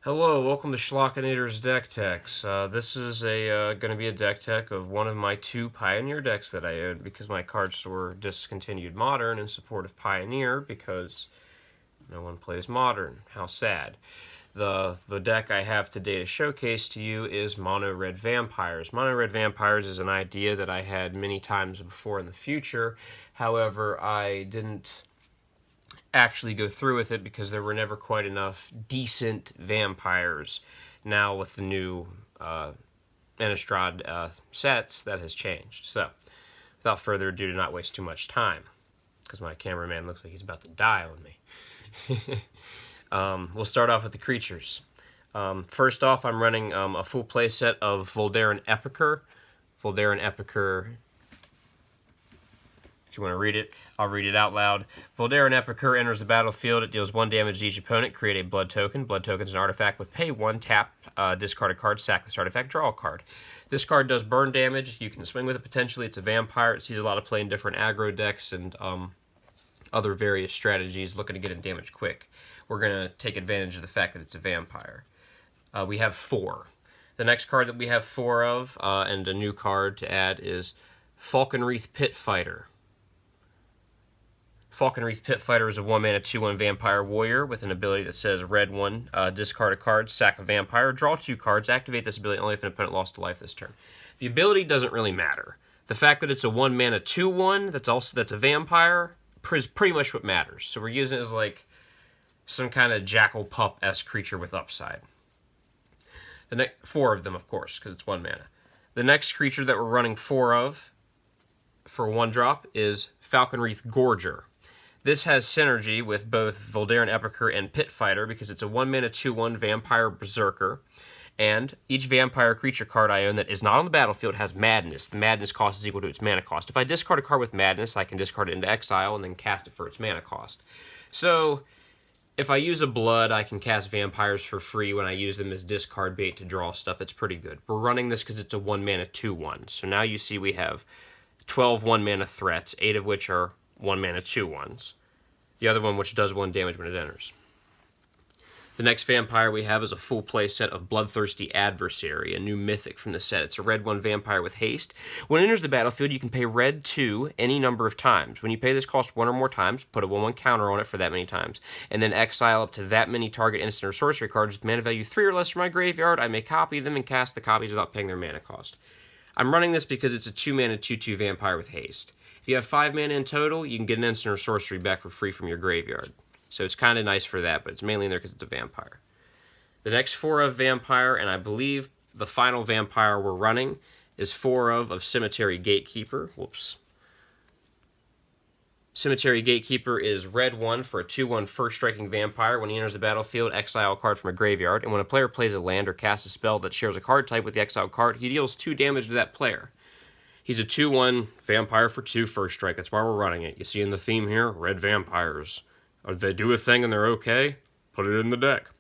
Hello, welcome to Schlockinator's Deck Techs. This is going to be a deck tech of one of my two Pioneer decks that I own because my card store discontinued Modern in support of Pioneer because no one plays Modern. How sad. The deck I have today to showcase to you is Mono Red Vampires. Mono Red Vampires is an idea that I had many times before in the future. However, I didn't actually go through with it because there were never quite enough decent vampires. Now with the new Innistrad sets, that has changed. So, without further ado, to not waste too much time, because my cameraman looks like he's about to die on me. We'll start off with the creatures. First off, I'm running a full playset of Voldaren Epicure. Voldaren Epicure, if you want to read it, I'll read it out loud. Voldaren Epicure enters the battlefield. It deals 1 damage to each opponent. Create a blood token. Blood token is an artifact with pay 1, tap, discard a card, sack this artifact, draw a card. This card does burn damage. You can swing with it potentially. It's a vampire. It sees a lot of play in different aggro decks and other various strategies looking to get in damage quick. We're going to take advantage of the fact that it's a vampire. We have 4. The next card that we have 4 of, and a new card to add, is Falconwreath Pit Fighter. Falconwreath Pit Fighter is a 1-mana 2/1 vampire warrior with an ability that says red 1, discard a card, sack a vampire, draw 2 cards, activate this ability only if an opponent lost a life this turn. The ability doesn't really matter. The fact that it's a 1-mana 2/1 that's a vampire is pretty much what matters. So we're using it as like some kind of jackal pup-esque creature with upside. 4 of them, of course, because it's 1 mana. The next creature that we're running 4 of for 1 drop is Falconwreath Gorger. This has synergy with both Voldaren Epicure and Pit Fighter because it's a 1-mana 2/1 vampire berserker. And each vampire creature card I own that is not on the battlefield has Madness. The Madness cost is equal to its mana cost. If I discard a card with Madness, I can discard it into exile and then cast it for its mana cost. So, if I use a Blood, I can cast vampires for free when I use them as discard bait to draw stuff. It's pretty good. We're running this because it's a 1-mana 2/1. So now you see we have 12 1-mana threats, 8 of which are 1-mana 2/1s. The other one which does 1 damage when it enters. The next vampire we have is a full play set of Bloodthirsty Adversary, a new mythic from the set. It's a red 1 vampire with haste. When it enters the battlefield, you can pay red 2 any number of times. When you pay this cost 1 or more times, put a 1/1 counter on it for that many times, and then exile up to that many target instant or sorcery cards with mana value 3 or less from my graveyard. I may copy them and cast the copies without paying their mana cost. I'm running this because it's a 2-mana 2/2 vampire with haste. If you have 5 mana in total, you can get an instant or sorcery back for free from your graveyard. So it's kind of nice for that, but it's mainly in there because it's a vampire. The next 4 of vampire, and I believe the final vampire we're running, is 4 of Cemetery Gatekeeper. Whoops. Cemetery Gatekeeper is red 1 for a 2/1 first striking vampire. When he enters the battlefield, exile a card from a graveyard, and when a player plays a land or casts a spell that shares a card type with the exiled card, he deals 2 damage to that player. He's a 2/1 vampire for 2 first strike. That's why we're running it. You see in the theme here, red vampires. They do a thing and they're okay, put it in the deck.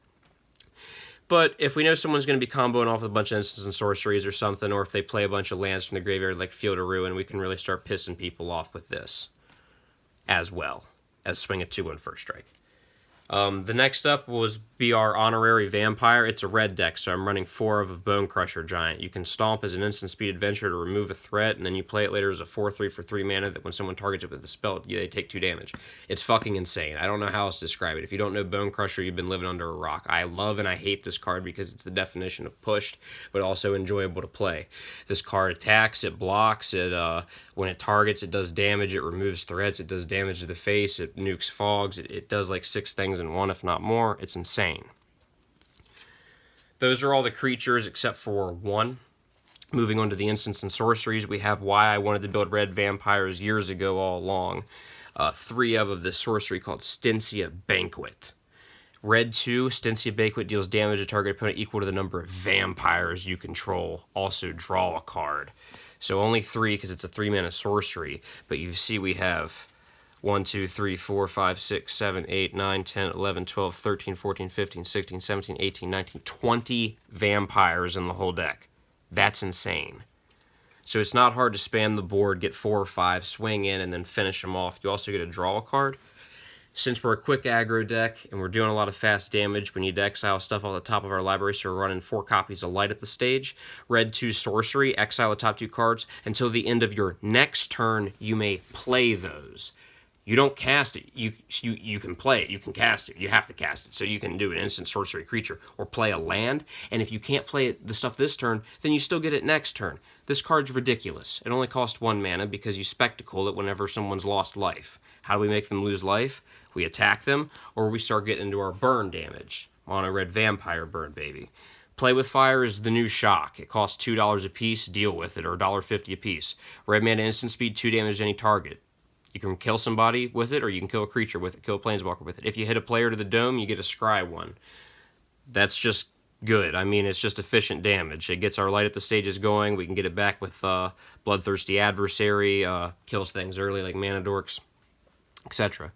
But if we know someone's going to be comboing off with a bunch of instants and sorceries or something, or if they play a bunch of lands from the graveyard like Field of Ruin, we can really start pissing people off with this, as well as swing a 2/1 first strike. The next up was be our Honorary Vampire. It's a red deck, so I'm running 4 of Bonecrusher Giant. You can stomp as an instant speed adventure to remove a threat, and then you play it later as a 4/3 for 3 mana that when someone targets it with a spell, they take 2 damage. It's fucking insane. I don't know how else to describe it. If you don't know Bonecrusher, you've been living under a rock. I love and I hate this card because it's the definition of pushed, but also enjoyable to play. This card attacks, it blocks, when it targets, it does damage, it removes threats, it does damage to the face, it nukes fogs, it does like 6 things in one, if not more. It's insane. Those are all the creatures except for 1. Moving on to the instants and sorceries, we have why I wanted to build red vampires years ago all along. 3 of this sorcery called Stensia Banquet. Red 2, Stensia Banquet deals damage to target opponent equal to the number of vampires you control. Also draw a card. So only 3 because it's a 3-mana sorcery. But you see we have 1, 2, 3, 4, 5, 6, 7, 8, 9, 10, 11, 12, 13, 14, 15, 16, 17, 18, 19, 20 vampires in the whole deck. That's insane. So it's not hard to spam the board, get 4 or 5, swing in, and then finish them off. You also get to draw a card. Since we're a quick aggro deck and we're doing a lot of fast damage, we need to exile stuff off the top of our library, so we're running 4 copies of Light at the stage. Red 2 Sorcery, exile the top 2 cards. Until the end of your next turn, you may play those. You don't cast it. You can play it. You can cast it. You have to cast it. So you can do an instant sorcery creature or play a land. And if you can't play the stuff this turn, then you still get it next turn. This card's ridiculous. It only costs 1 mana because you spectacle it whenever someone's lost life. How do we make them lose life? We attack them, or we start getting into our burn damage. Honorary Vampire burn, baby. Play with Fire is the new shock. It costs $2 a piece. Deal with it, or $1.50 a piece. Red mana instant speed, 2 damage to any target. You can kill somebody with it, or you can kill a creature with it, kill a planeswalker with it. If you hit a player to the dome, you get a scry 1. That's just good. I mean, it's just efficient damage. It gets our Light at the stages going. We can get it back with Bloodthirsty Adversary, kills things early like Mana Dorks, etc.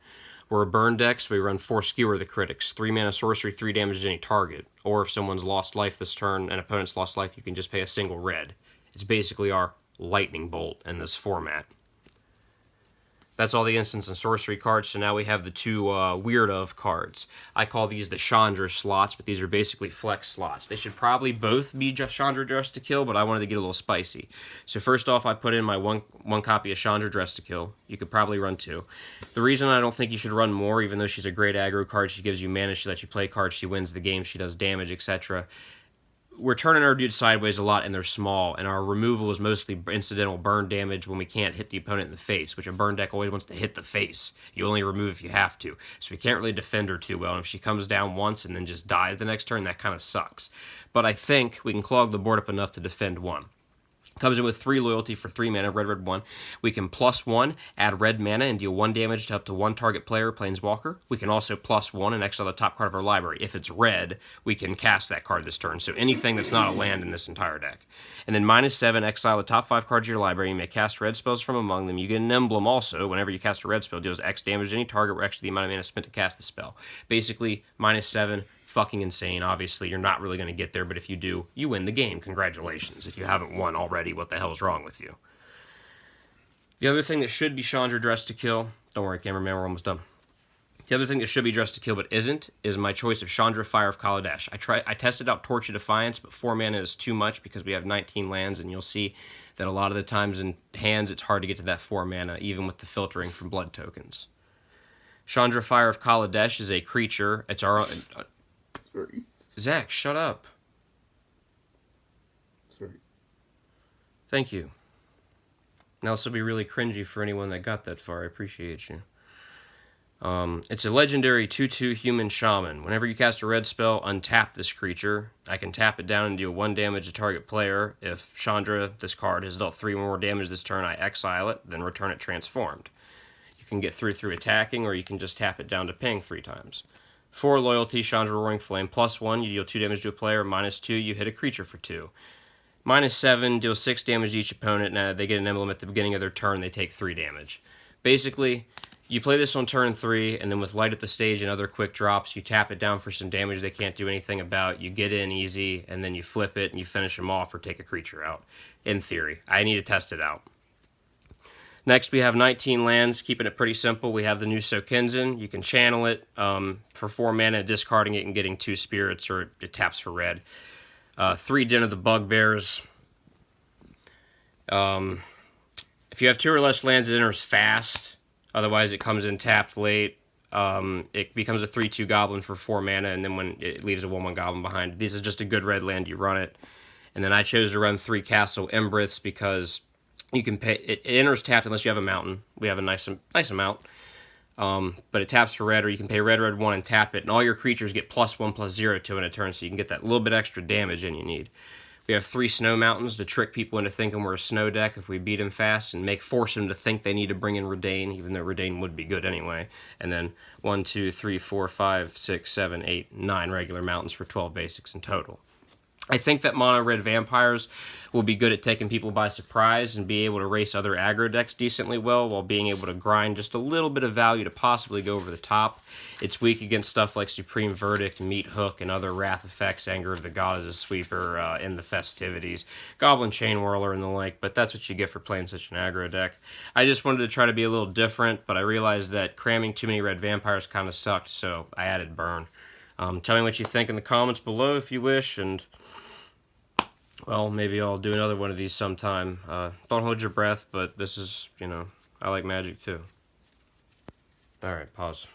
We're a burn deck, so we run 4 Skewer the Critics. 3 mana sorcery, 3 damage to any target. Or if someone's lost life this turn, an opponent's lost life, you can just pay a single red. It's basically our lightning bolt in this format. That's all the instants and sorcery cards, so now we have the 2 Weird Of cards. I call these the Chandra slots, but these are basically flex slots. They should probably both be just Chandra Dress to Kill, but I wanted to get a little spicy. So first off, I put in my one copy of Chandra Dress to Kill. You could probably run 2. The reason I don't think you should run more, even though she's a great aggro card, she gives you mana, she lets you play cards, she wins the game, she does damage, etc. We're turning our dudes sideways a lot, and they're small, and our removal is mostly incidental burn damage when we can't hit the opponent in the face, which a burn deck always wants to hit the face. You only remove if you have to, so we can't really defend her too well, and if she comes down once and then just dies the next turn, that kind of sucks. But I think we can clog the board up enough to defend 1. Comes in with 3 loyalty for 3 mana, red 1. We can +1, add red mana, and deal 1 damage to up to 1 target player, planeswalker. We can also +1 and exile the top card of our library. If it's red, we can cast that card this turn. So anything that's not a land in this entire deck. And then -7, exile the top 5 cards of your library. You may cast red spells from among them. You get an emblem also. Whenever you cast a red spell, it deals X damage to any target, where X the amount of mana spent to cast the spell. Basically, -7. Fucking insane. Obviously, you're not really going to get there, but if you do, you win the game. Congratulations. If you haven't won already, what the hell is wrong with you? The other thing that should be Chandra Dress to Kill, don't worry, cameraman, we're almost done. The other thing that should be Dress to Kill but isn't is my choice of Chandra Fire of Kaladesh. I tested out Torch of Defiance, but 4 mana is too much because we have 19 lands, and you'll see that a lot of the times in hands it's hard to get to that 4 mana, even with the filtering from blood tokens. Chandra Fire of Kaladesh is a creature. It's our own... Sorry. Zach, shut up. Sorry. Thank you. Now this will be really cringy for anyone that got that far. I appreciate you. It's a legendary 2/2 human shaman. Whenever you cast a red spell, untap this creature. I can tap it down and deal 1 damage to target player. If Chandra, this card, has dealt 3 more damage this turn, I exile it, then return it transformed. You can get through attacking, or you can just tap it down to ping 3 times. 4 loyalty, Chandra Roaring Flame. +1, you deal 2 damage to a player. -2, you hit a creature for 2. -7, deals 6 damage to each opponent. Now they get an emblem at the beginning of their turn, they take 3 damage. Basically, you play this on turn 3, and then with Light at the Stage and other quick drops, you tap it down for some damage they can't do anything about. You get in easy, and then you flip it, and you finish them off or take a creature out. In theory. I need to test it out. Next, we have 19 lands, keeping it pretty simple. We have the new Sokenzen. You can channel it for 4 mana, discarding it and getting 2 spirits, or it taps for red. 3 Den of the Bugbears. If you have 2 or less lands, it enters fast. Otherwise, it comes in tapped late. It becomes a 3/2 goblin for 4 mana, and then when it leaves a 1/1 goblin behind. This is just a good red land, you run it. And then I chose to run 3 Castle Embriths because... you can pay. It enters tapped unless you have a mountain. We have a nice amount. But it taps for red, or you can pay red 1 and tap it, and all your creatures get +1/+0 to in a turn, so you can get that little bit extra damage in you need. We have 3 Snow Mountains to trick people into thinking we're a snow deck if we beat them fast, and force them to think they need to bring in Redain, even though Redain would be good anyway. And then 1, 2, 3, 4, 5, 6, 7, 8, 9 regular mountains for 12 basics in total. I think that mono red vampires will be good at taking people by surprise and be able to race other aggro decks decently well while being able to grind just a little bit of value to possibly go over the top. It's weak against stuff like Supreme Verdict, Meat Hook, and other Wrath effects, Anger of the God as a sweeper in the festivities, Goblin Chain Whirler and the like, but that's what you get for playing such an aggro deck. I just wanted to try to be a little different, but I realized that cramming too many red vampires kind of sucked, so I added Burn. Tell me what you think in the comments below if you wish, and well, maybe I'll do another one of these sometime. Don't hold your breath, but this is, I like Magic too. Alright, pause.